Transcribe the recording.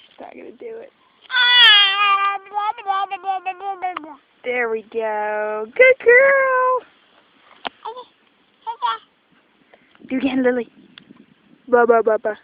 She's not gonna do it. There we go. Good girl. Do it again, Lily. Ba ba ba ba.